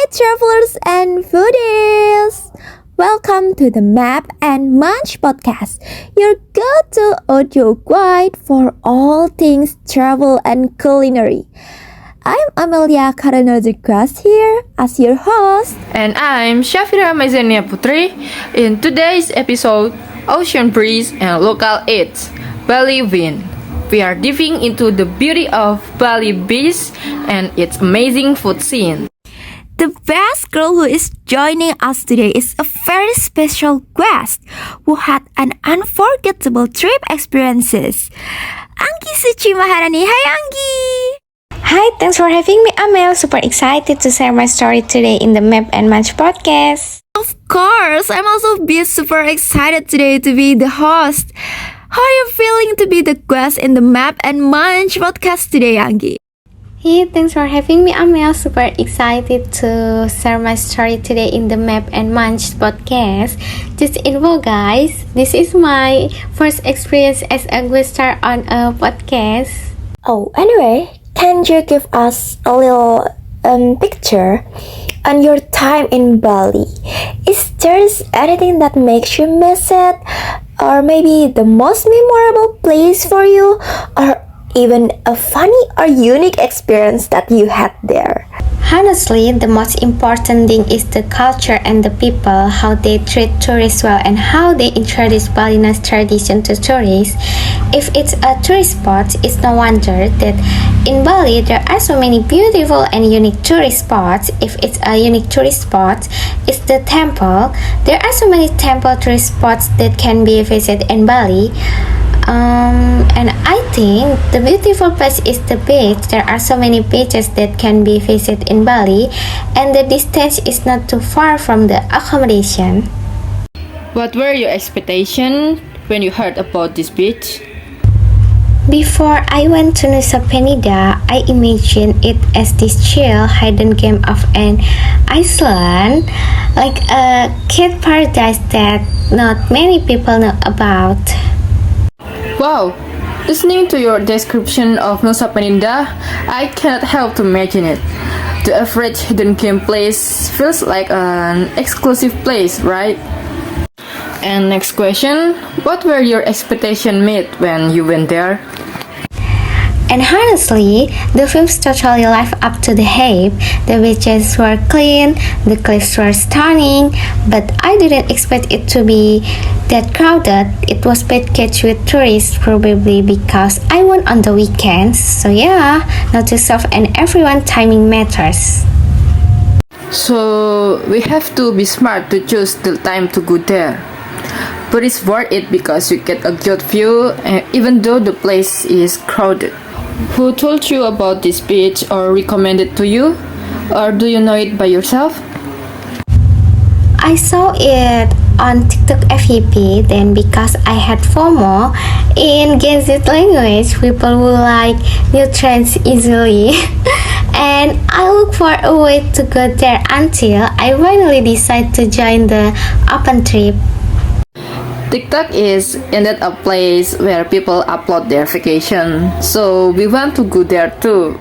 travelers and foodies! Welcome to the Map and Munch podcast, your go-to audio guide for all things travel and culinary. I'm Amelia Karanojikwas here as your host. And I'm Shafira Maizenia Putri. In today's episode, Ocean Breeze and Local Eats, Bali Wind. We are diving into the beauty of Bali Beach and its amazing food scene. The best girl who is joining us today is a very special guest who had an unforgettable trip experiences. Anggi Suci Maharani. Hi Anggi! Hi, thanks for having me, Amel. Super excited to share my story today in the Map and Munch podcast. Of course, I'm also super excited today to be the host. How are you feeling to be the guest in the Map and Munch podcast today, Anggi? Hey, thanks for having me, Amel. Super excited to share my story today in the Map and Munch podcast. Just info, guys. This is my first experience as a guest star on a podcast. Oh, anyway, can you give us a little picture on your time in Bali? Is there anything that makes you miss it? Or maybe the most memorable place for you? Or even a funny or unique experience that you had there? Honestly, the most important thing is the culture and the people, how they treat tourists well and how they introduce Balinese tradition to tourists. If it's a tourist spot, it's no wonder that in Bali there are so many beautiful and unique tourist spots. If it's a unique tourist spot, it's the temple. There are so many temple tourist spots that can be visited in Bali. And I think the beautiful place is the beach. There are so many beaches that can be visited in Bali, and the distance is not too far from the accommodation. What were your expectations when you heard about this beach? Before I went to Nusa Penida, I imagined it as this chill, hidden gem of an island, like a kid paradise that not many people know about. Wow! Listening to your description of Nusa Penida, I cannot help to imagine it. The average hidden gem place feels like an exclusive place, right? And next question, what were your expectations met when you went there? And honestly, the views totally lived up to the hype. The beaches were clean, the cliffs were stunning, but I didn't expect it to be that crowded. It was packed with tourists, probably because I went on the weekends. So yeah, not too soft and everyone timing matters. So we have to be smart to choose the time to go there. But it's worth it because you get a good view even though the place is crowded. Who told you about this beach or recommended to you? Or do you know it by yourself? I saw it on TikTok FYP, then because I had FOMO, in Gen Z language, people who like new trends easily. And I look for a way to go there until I finally decide to join the open trip. TikTok is indeed a place where people upload their vacation, so we want to go there too.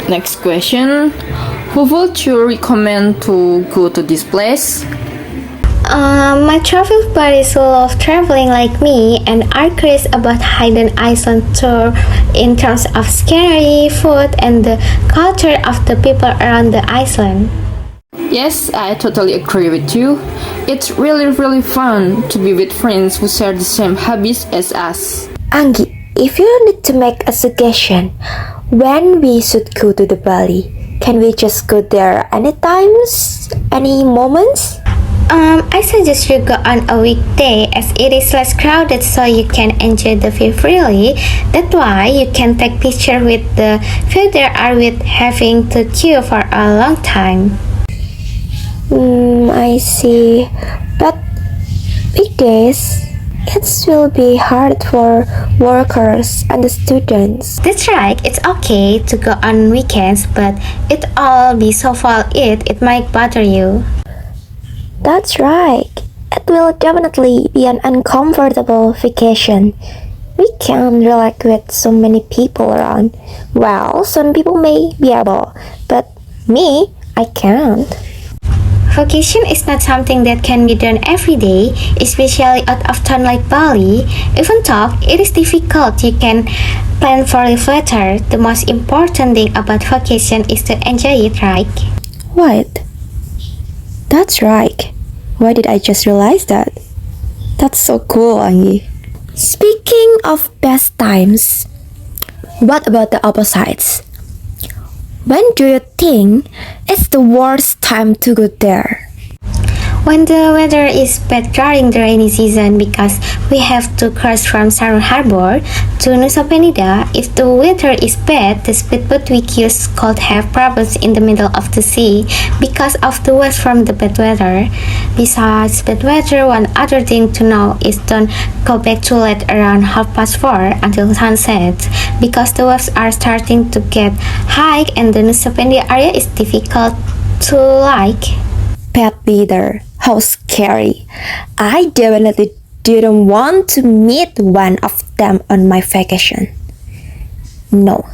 Next question, who would you recommend to go to this place? My travel buddies who love traveling like me and are curious about hidden island tour in terms of scenery, food, and the culture of the people around the island. Yes, I totally agree with you. It's really fun to be with friends who share the same hobbies as us. Anggi, if you need to make a suggestion, when we should go to the Bali, can we just go there anytime, any moments? I suggest you go on a weekday as it is less crowded so you can enjoy the view freely. That's why you can take picture with the view there are with having to queue for a long time. I see. But weekdays, it will be hard for workers and the students. That's right, it's okay to go on weekends, but it all be so far it might bother you. That's right. It will definitely be an uncomfortable vacation. We can't relax with so many people around. Well, some people may be able, but me, I can't. Vacation is not something that can be done every day, especially out of town like Bali. Even though it is difficult, you can plan for it later. The most important thing about vacation is to enjoy it, right? Wait. That's right. Why did I just realize that? That's so cool, Anggi. Speaking of best times, what about the opposites? When do you think it's the worst time to go there? When the weather is bad during the rainy season because we have to cross from Saru Harbor to Nusa Penida, if the weather is bad, the speedboat we use could have problems in the middle of the sea because of the waves from the bad weather. Besides bad weather, one other thing to know is don't go back too late around 4:30 until sunset because the waves are starting to get high and the Nusa Penida area is difficult to like. Bad weather. How scary. I definitely didn't want to meet one of them on my vacation. No.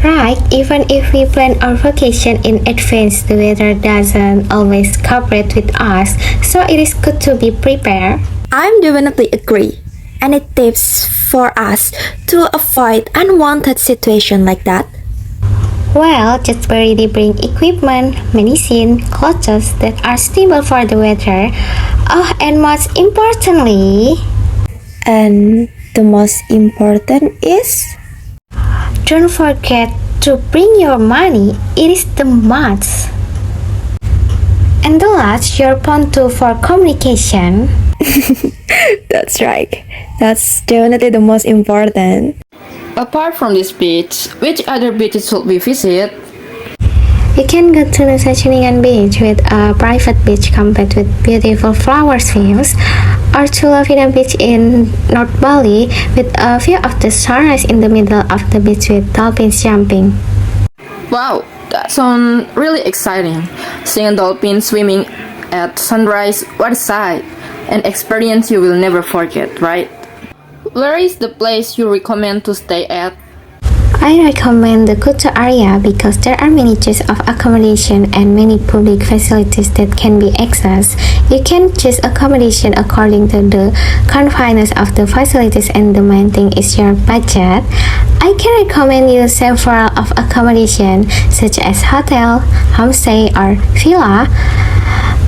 Right, even if we plan our vacation in advance, the weather doesn't always cooperate with us, so it is good to be prepared. I'm definitely agree. Any tips for us to avoid unwanted situation like that? Well, just already bring equipment, medicine, clothes that are stable for the weather. Oh, and most importantly, And the most important is don't forget to bring your money. It is the must. And the last, your phone too for communication. that's right. That's definitely the most important. Apart from this beach, which other beaches should we visit? You can go to Nusa Ceningan Beach with a private beach complete with beautiful flowers views, or to Lavina Beach in North Bali with a view of the sunrise in the middle of the beach with dolphins jumping. Wow, that sounds really exciting. Seeing dolphins swimming at sunrise, what a sight! An experience you will never forget, right? Where is the place you recommend to stay at? I recommend the Kuta area because there are many choices of accommodation and many public facilities that can be accessed. You can choose accommodation according to the convenience of the facilities, and the main thing is your budget. I can recommend you several of accommodation such as hotel, homestay or villa.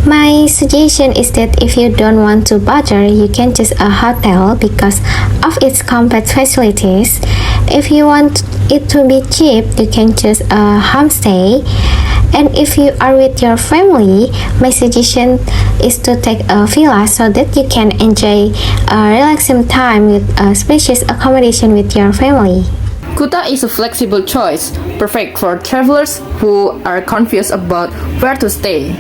My suggestion is that if you don't want to bother, you can choose a hotel because of its complete facilities. If you want it to be cheap, you can choose a homestay. And if you are with your family, my suggestion is to take a villa so that you can enjoy a relaxing time with a spacious accommodation with your family. Kuta is a flexible choice, perfect for travelers who are confused about where to stay.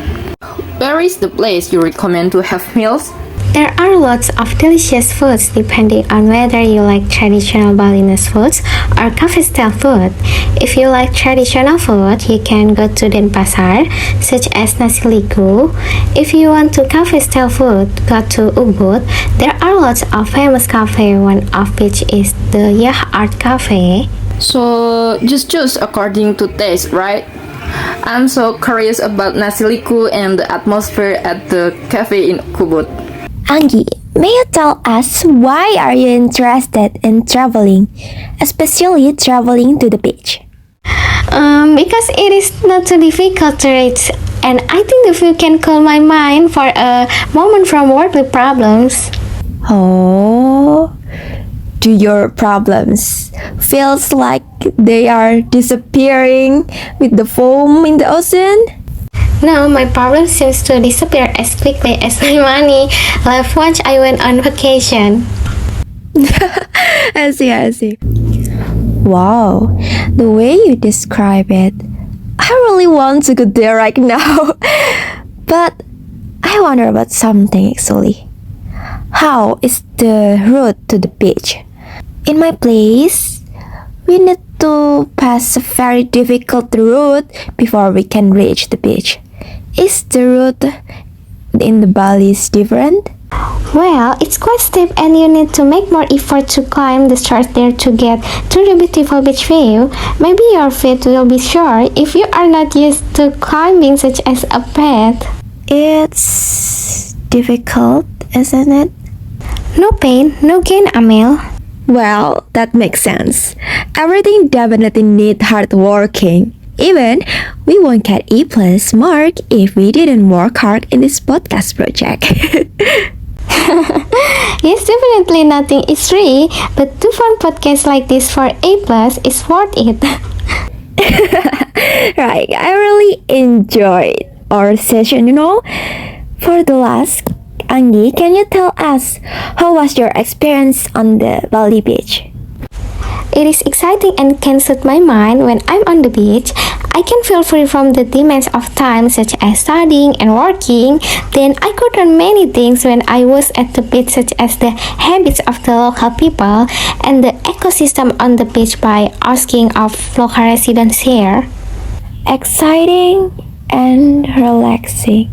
Where is the place you recommend to have meals? There are lots of delicious foods depending on whether you like traditional Balinese foods or cafe-style food. If you like traditional food, you can go to Denpasar, such as nasi liku. If you want to cafe-style food, go to Ubud. There are lots of famous cafes, one of which is the Yah Art Cafe. So just choose according to taste, right? I'm so curious about nasi liku and the atmosphere at the cafe in Ubud. Anggi, may you tell us why are you interested in traveling, especially traveling to the beach? Because it is not too difficult to reach, and I think the view can calm my mind for a moment from worldly problems. Oh, do your problems feels like they are disappearing with the foam in the ocean? Now my problem seems to disappear as quickly as my money left once I went on vacation. I see. Wow, the way you describe it, I really want to go there right now. But I wonder about something actually. How is the route to the beach? In my place, we need to pass a very difficult route before we can reach the beach. Is the route in the Bali is different? Well, it's quite steep and you need to make more effort to climb the stairs there to get to the beautiful beach view. Maybe your feet will be sore if you are not used to climbing such as a pet. It's difficult, isn't it? No pain, no gain, Amel. Well, that makes sense. Everything definitely needs hard working. Even we won't get E plus mark if we didn't work hard in this podcast project. Yes, definitely nothing is free, but to fun podcasts like this for A plus is worth it. Right, I really enjoyed our session, For the last, Anggi, can you tell us how was your experience on the Bali beach? It is exciting and can suit my mind when I'm on the beach. I can feel free from the demands of time such as studying and working. Then I could learn many things when I was at the beach such as the habits of the local people and the ecosystem on the beach by asking of local residents here. Exciting and relaxing.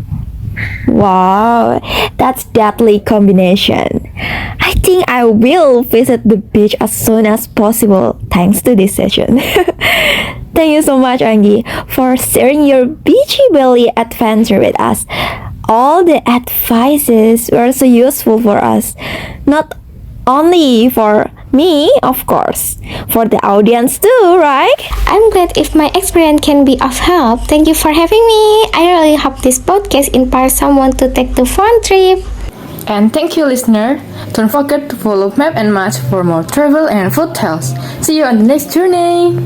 Wow, that's deadly combination. I think I will visit the beach as soon as possible thanks to this session. Thank you so much, Anggi, for sharing your beachy belly adventure with us. All the advices were so useful for us, not only for me, of course, for the audience too, right? I'm glad if my experience can be of help. Thank you for having me. I really hope this podcast inspires someone to take the fun trip. And thank you, listener. Don't forget to follow Map and Match for more travel and food tales. See you on the next journey.